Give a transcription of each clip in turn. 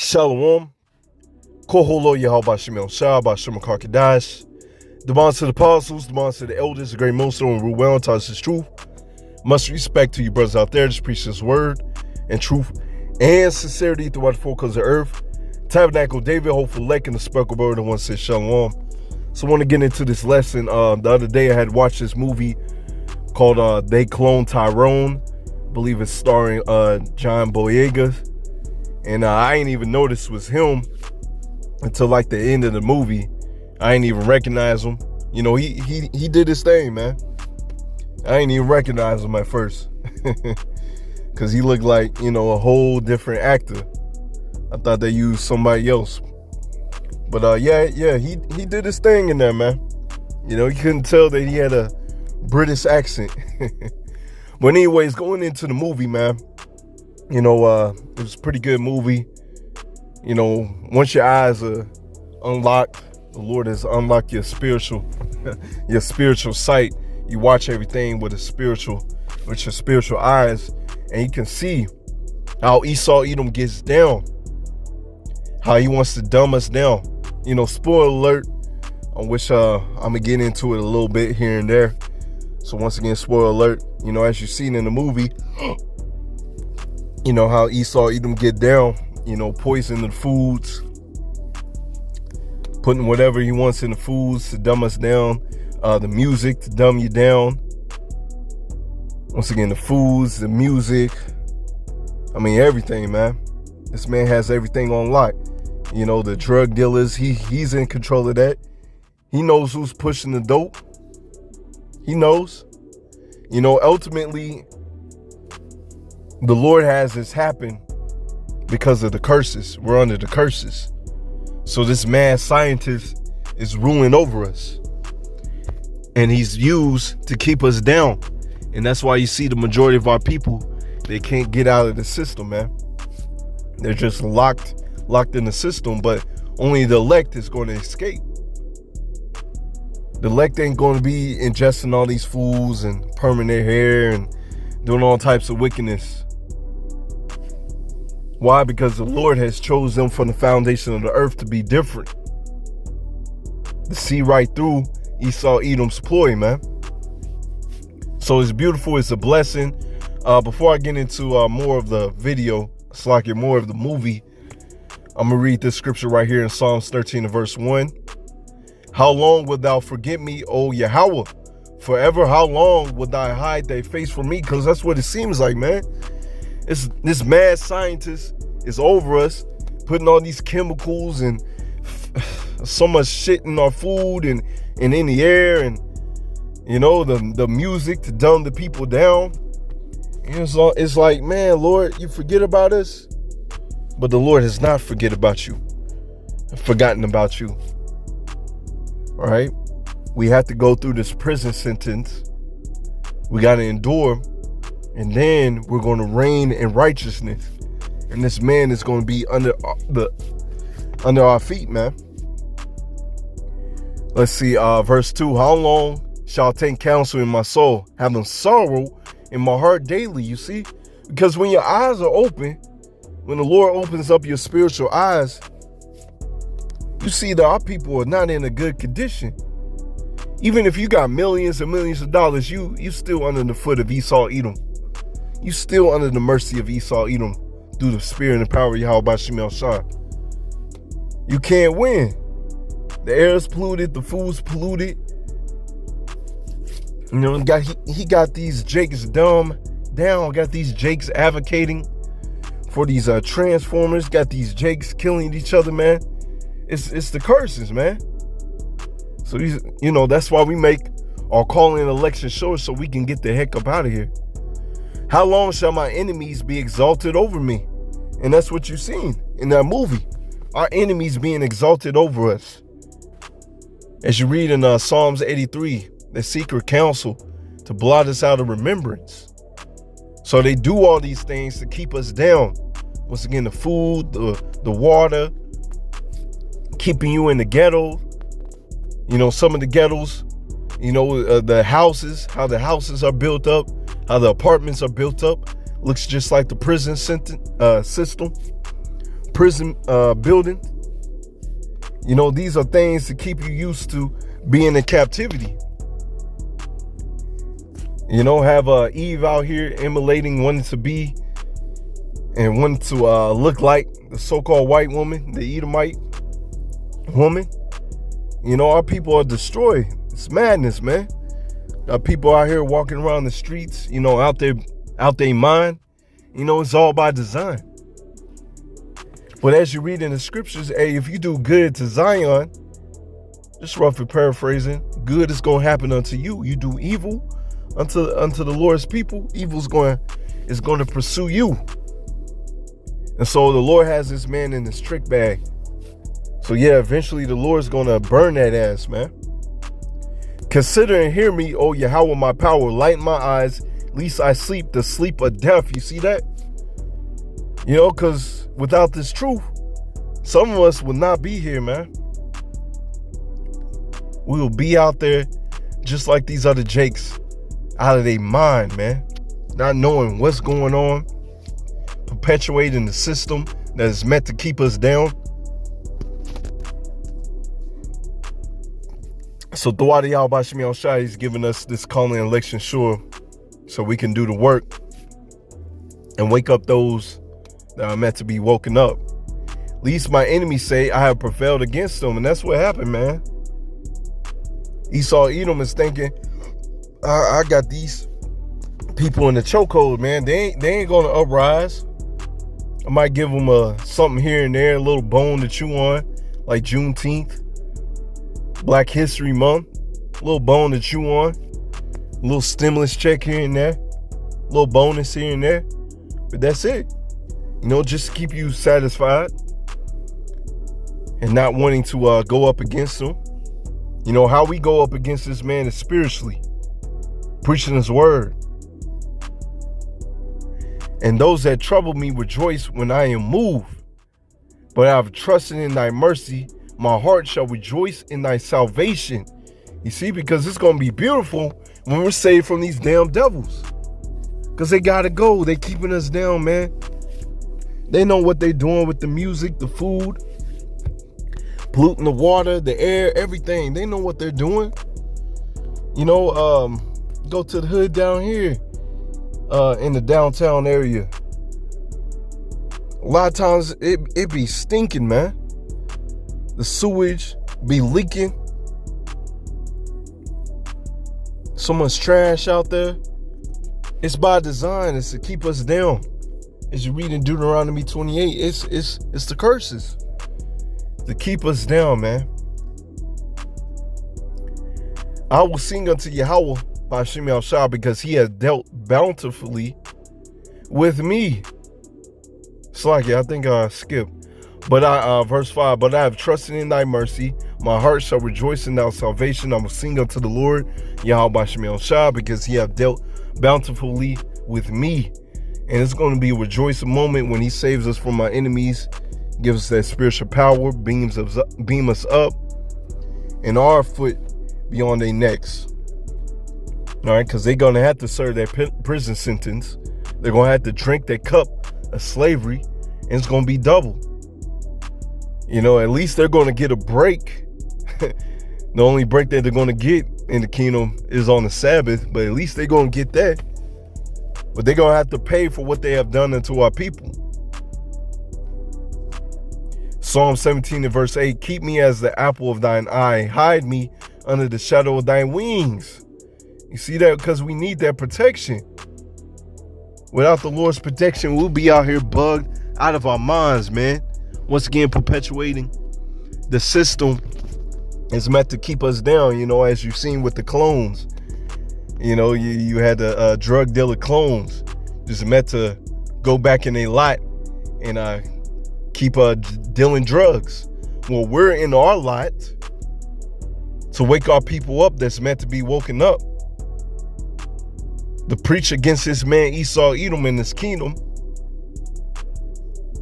Shalom. Koholo Yahweh Shemel Shah, Bashim Karkadash. Demands to the apostles, demands to the elders, the great millstone, and rule well and touch this truth. Much respect to you brothers out there. Just preach this word and truth and sincerity throughout the four corners of the earth. Tabernacle David, hopeful lake, and the speckled bird, and one says Shalom. So I want to get into this lesson. The other day I had watched this movie called They Clone Tyrone. I believe it's starring John Boyega. And I ain't even noticed it was him until like the end of the movie. I ain't even recognize him. You know, he did his thing, man. I ain't even recognize him at first. Because he looked like, you know, a whole different actor. I thought they used somebody else. But yeah, he did his thing in there, man. You know, you couldn't tell that he had a British accent. But anyways, going into the movie, man, you know, it was a pretty good movie. You know, once your eyes are unlocked, the Lord has unlocked your spiritual sight. You watch everything with your spiritual eyes, and you can see how Esau Edom gets down, how he wants to dumb us down. You know, spoiler alert, on which I'm gonna get into it a little bit here and there. So once again, spoiler alert. You know, as you've seen in the movie, you know how Esau Edom get down. You know, poison the foods, putting whatever he wants in the foods to dumb us down. The music to dumb you down. Once again, the foods, the music. I mean, everything, man. This man has everything on lock. You know, the drug dealers, he's in control of that. He knows who's pushing the dope. He knows. You know, ultimately, the Lord has this happen because of the curses. We're under the curses. So this mad scientist is ruling over us. And he's used to keep us down. And that's why you see the majority of our people, they can't get out of the system, man. They're just locked in the system, but only the elect is going to escape. The elect ain't going to be ingesting all these fools and perming their hair and doing all types of wickedness. Why? Because the Lord has chosen them from the foundation of the earth to be different. To see right through Esau Edom's ploy, man. So it's beautiful. It's a blessing. Before I get into more of the video, more of the movie, I'm going to read this scripture right here in Psalms 13 and verse 1. How long wilt thou forget me, O Yahweh? Forever, how long wilt thou hide thy face from me? Because that's what it seems like, man. This mad scientist is over us, putting all these chemicals and so much shit in our food and in the air, and you know, the music to dumb the people down. It's like, man, Lord, you forget about us, but the Lord has not forgotten about you. All right, we have to go through this prison sentence. We got to endure. And then we're going to reign in righteousness. And this man is going to be under our feet, man. Let's see, verse 2. How long shall I take counsel in my soul, having sorrow in my heart daily? You see? Because when your eyes are open, when the Lord opens up your spiritual eyes, you see that our people are not in a good condition. Even if you got millions and millions of dollars, you still under the foot of Esau Edom. You still under the mercy of Esau Edom through the spirit and power of Yahweh Shemel Shah. You can't win. The air is polluted, the food's polluted. You know, he got these Jakes dumb down, got these Jakes advocating for these transformers, got these Jakes killing each other, man. It's the curses, man. So you know, that's why we make our calling and election short, so we can get the heck up out of here. How long shall my enemies be exalted over me? And that's what you've seen in that movie. Our enemies being exalted over us. As you read in Psalms 83, the secret counsel to blot us out of remembrance. So they do all these things to keep us down. Once again, the food, the water, keeping you in the ghetto. You know, some of the ghettos, you know, the houses, how the houses are built up, how the apartments are built up, looks just like the prison system. prison building. You know, these are things to keep you used to being in captivity. You know, have Eve out here emulating, wanting to be and wanting to look like the so-called white woman, the Edomite woman. You know, our people are destroyed. It's madness, man. Our people out here walking around the streets, you know, out their mind. You know, it's all by design. But as you read in the scriptures, hey, if you do good to Zion, just roughly paraphrasing, good is going to happen unto you. You do evil unto the Lord's people, evil is going to pursue you. And so the Lord has this man in this trick bag. So yeah, eventually the Lord's going to burn that ass, man. Consider and hear me, O Yahweh, my power, lighten my eyes, lest I sleep the sleep of death. You see that? You know, because without this truth, some of us will not be here, man. We will be out there just like these other Jakes, out of their mind, man. Not knowing what's going on, perpetuating the system that is meant to keep us down. So Dawada Yahweh Shemi Al-Shai is giving us this calling and election sure so we can do the work and wake up those that are meant to be woken up. Least my enemies say I have prevailed against them. And that's what happened, man. Esau Edom is thinking, I got these people in the chokehold, man. They ain't gonna uprise. I might give them something here and there, a little bone to chew on, like Juneteenth, Black History Month, a little bone to chew on, a little stimulus check here and there, a little bonus here and there, but that's it. You know, just to keep you satisfied and not wanting to go up against them. You know, how we go up against this man is spiritually, preaching his word. And those that trouble me rejoice when I am moved. But I have trusted in thy mercy. My heart shall rejoice in thy salvation. You see, because it's going to be beautiful when we're saved from these damn devils. Because they got to go. They keeping us down, man. They know what they're doing with the music, the food, polluting the water, the air, everything. They know what they're doing. You know, go to the hood down here in the downtown area. A lot of times it be stinking, man. The sewage be leaking. So much trash out there. It's by design. It's to keep us down. As you read in Deuteronomy 28, it's the curses to keep us down, man. I will sing unto Yahweh by Shemi Al-Shai because he has dealt bountifully with me. Slacky, I think I skipped. But verse 5, but I have trusted in thy mercy. My heart shall rejoice in thy salvation. I will sing unto the Lord, Yahweh by Shemi Al-Shai, because he hath dealt bountifully with me. And it's going to be a rejoicing moment when he saves us from our enemies, gives us that spiritual power, beam us up, and our foot be on their necks. All right, because they're going to have to serve their prison sentence. They're going to have to drink their cup of slavery, and it's going to be double. You know, at least they're going to get a break. The only break that they're going to get in the kingdom is on the Sabbath, but at least they're going to get that. But they're going to have to pay for what they have done unto our people. Psalm 17 and verse 8, keep me as the apple of thine eye. Hide me under the shadow of thy wings. You see that? Because we need that protection. Without the Lord's protection, we'll be out here bugged out of our minds, man. Once again, perpetuating the system is meant to keep us down, you know, as you've seen with the clones. You know, you had the drug dealer clones just meant to go back in a lot and keep dealing drugs. Well, we're in our lot to wake our people up that's meant to be woken up. To preach against this man Esau Edom in this kingdom,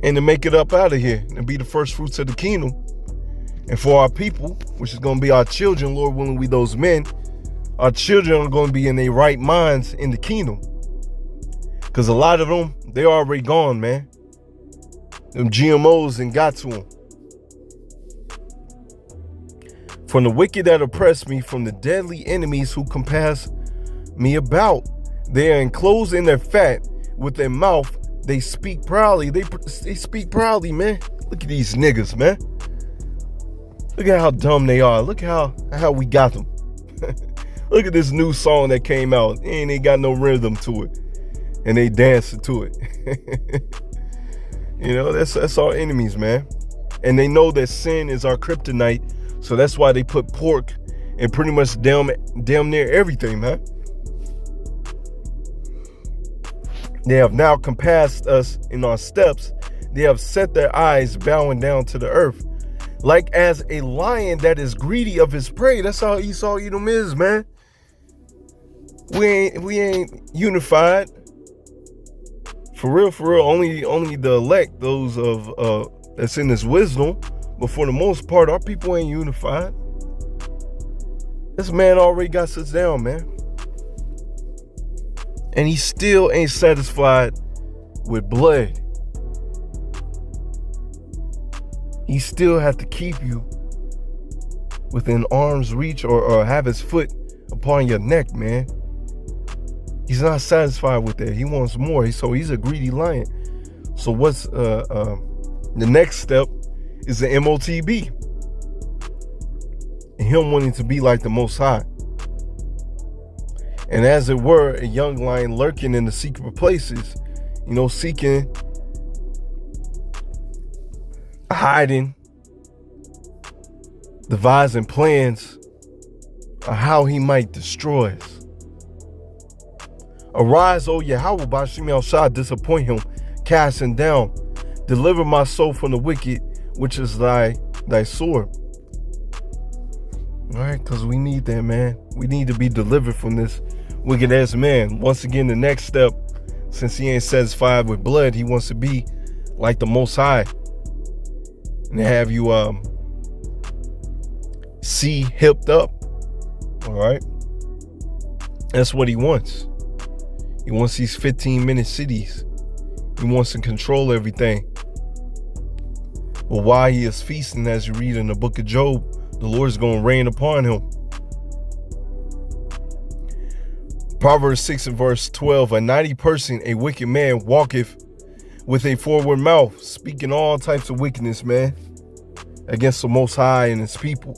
and to make it up out of here and be the first fruits of the kingdom. And for our people, which is going to be our children, Lord willing, we those men, our children are going to be in their right minds in the kingdom. Because a lot of them, they're already gone, man. Them GMOs and got to them. From the wicked that oppress me, from the deadly enemies who compass me about. They are enclosed in their fat. With their mouth, they speak proudly. They speak proudly, man. Look at these niggas, man. Look at how dumb they are. Look how we got them. Look at this new song that came out. And they got no rhythm to it. And they dancing to it. You know, that's our enemies, man. And they know that sin is our kryptonite. So that's why they put pork in pretty much damn near everything, man. They have now compassed us in our steps. They have set their eyes bowing down to the earth. Like as a lion that is greedy of his prey. That's how Esau Edom is, man. We ain't unified. For real, only the elect, those of that's in this wisdom. But for the most part, our people ain't unified. This man already got us down, man. And he still ain't satisfied with blood. He still has to keep you within arm's reach or have his foot upon your neck, man. He's not satisfied with that. He wants more. So he's a greedy lion. So what's the next step is the MOTB. And him wanting to be like the Most High. And as it were, a young lion lurking in the secret places, you know, seeking, hiding, devising plans of how he might destroy us. Arise, O Yahweh, Bashim El-Shah, disappoint him, cast him down. Deliver my soul from the wicked, which is thy sword. All right, because we need that, man. We need to be delivered from this wicked ass man. Once again, the next step, since he ain't satisfied with blood, he wants to be like the Most High. And have you see hipped up. All right. That's what he wants. He wants these 15-minute cities. He wants to control everything. But while he is feasting, as you read in the book of Job, the Lord is going to rain upon him. Proverbs 6 and verse 12, a naughty person, a wicked man, walketh with a forward mouth, speaking all types of wickedness, man, against the Most High and his people.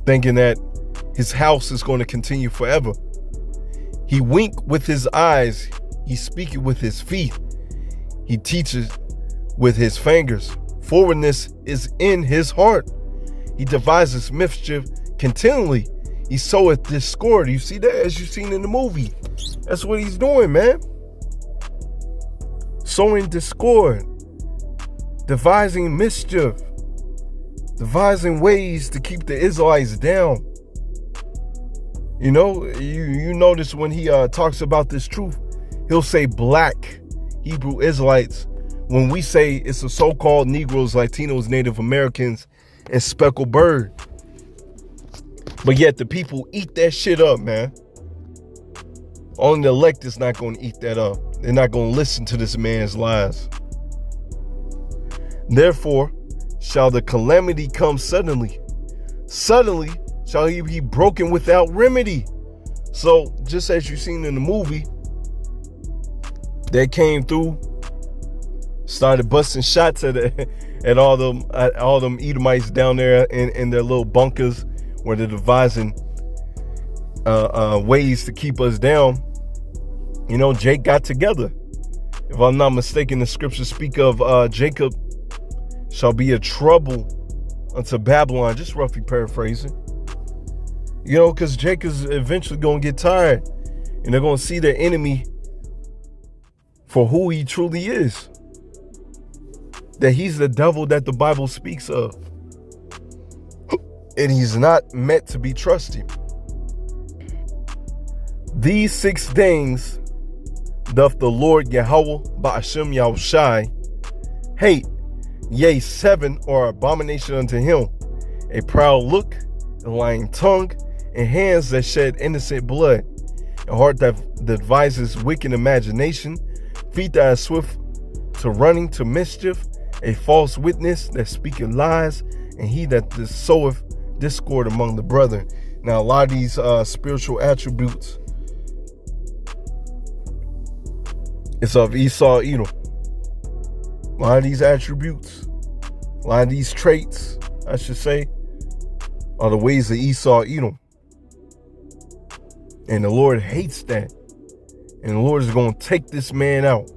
Thinking that his house is going to continue forever. He wink with his eyes. He speaketh with his feet. He teaches with his fingers. Forwardness is in his heart. He devises mischief continually. He soweth discord. You see that, as you've seen in the movie. That's what he's doing, man. Sowing discord. Devising mischief. Devising ways to keep the Israelites down. You know, you notice when he talks about this truth, he'll say black Hebrew Israelites. When we say it's the so-called Negroes, Latinos, Native Americans, and speckled bird. But yet the people eat that shit up, man. Only the elect is not going to eat that up. They're not going to listen to this man's lies. Therefore, shall the calamity come suddenly. Suddenly shall he be broken without remedy. So, just as you've seen in the movie, they came through, started busting shots at all them Edomites down there in their little bunkers where they're devising ways to keep us down. You know, Jake got together. If I'm not mistaken, the scriptures speak of Jacob shall be a trouble unto Babylon, just roughly paraphrasing. You know, because Jacob's eventually going to get tired and they're going to see their enemy for who he truly is. That he's the devil that the Bible speaks of. And he's not meant to be trusted. These 6 things doth the Lord Yahweh Ba'ashem Yahushai hate. Yea, 7 are abomination unto him. A proud look, a lying tongue, and hands that shed innocent blood, a heart that devises wicked imagination, feet that are swift to running to mischief, a false witness that speaketh lies, and he that soweth discord among the brethren. Now, a lot of these spiritual attributes, it's of Esau, Edom. A lot of these attributes, a lot of these traits, I should say, are the ways of Esau, Edom. And the Lord hates that. And the Lord is going to take this man out.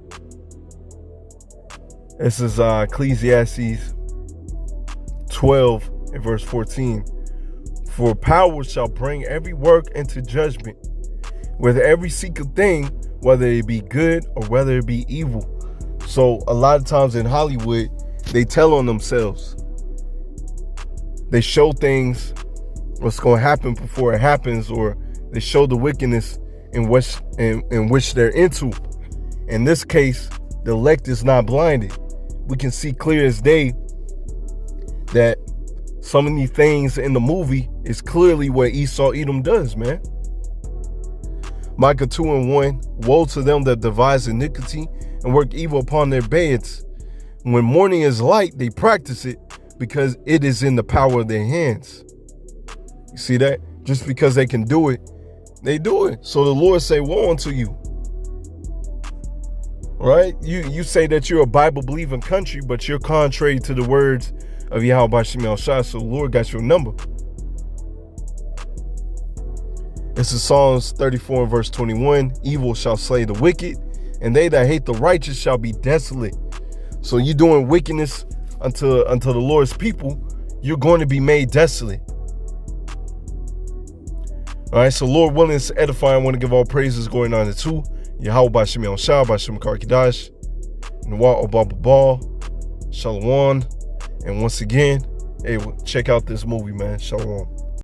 This is Ecclesiastes 12 and verse 14. For power shall bring every work into judgment, with every secret thing, whether it be good or whether it be evil. So a lot of times in Hollywood, they tell on themselves. They show things, what's going to happen before it happens, or they show the wickedness in which they're into. In this case, the elect is not blinded. We can see clear as day that some of these things in the movie is clearly what Esau Edom does, man. Micah 2:1, woe to them that devise iniquity and work evil upon their beds. When morning is light, they practice it because it is in the power of their hands. You see that? Just because they can do it, they do it. So the Lord say, woe unto you. Right? You say that you're a Bible-believing country, but you're contrary to the words of Yahweh Bashim El-Shah, so the Lord got your number. This is Psalms 34 and verse 21. Evil shall slay the wicked, and they that hate the righteous shall be desolate. So you're doing wickedness unto the Lord's people, you're going to be made desolate. All right, so Lord willing, is edifying. I want to give all praises going on to Yahweh Bashim El-Shah, Bashim Karkidash, Nawat Obaba, Shalom. And once again, hey, check out this movie, man. Shalom.